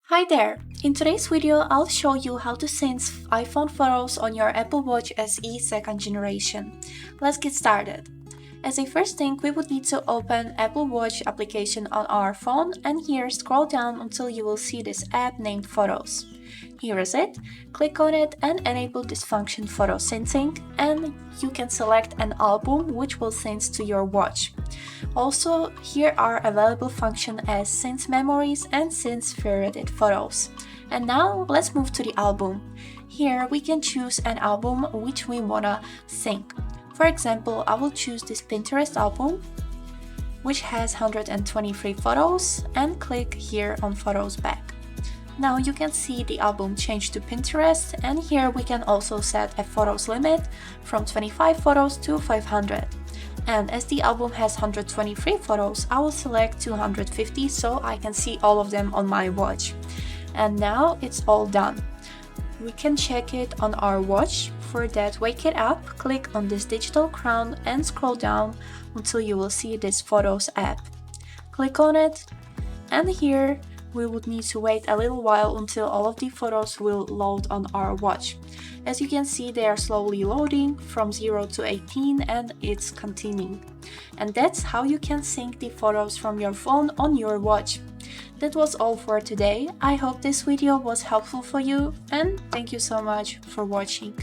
Hi there! In today's video, I'll show you how to sync iPhone photos on your Apple Watch SE 2nd generation. Let's get started. As a first thing, we would need to open Apple Watch application on our phone and here scroll down until you will see this app named Photos. Here is it. Click on it and enable this function Photo Syncing, and you can select an album which will sync to your watch. Also, here are available functions as sync memories and sync favorited photos. And now let's move to the album. Here we can choose an album which we wanna sync. For example, I will choose this Pinterest album, which has 123 photos, and click here on Photos Back. Now you can see the album change to Pinterest, and here we can also set a photos limit from 25 photos to 500. And as the album has 123 photos, I will select 250 so I can see all of them on my watch. And now it's all done. We can check it on our watch. For that, wake it up, click on this digital crown and scroll down until you will see this Photos app. Click on it, and here we would need to wait a little while until all of the photos will load on our watch. As you can see, they are slowly loading from 0 to 18 and it's continuing. And that's how you can sync the photos from your phone on your watch. That was all for today. I hope this video was helpful for you and thank you so much for watching.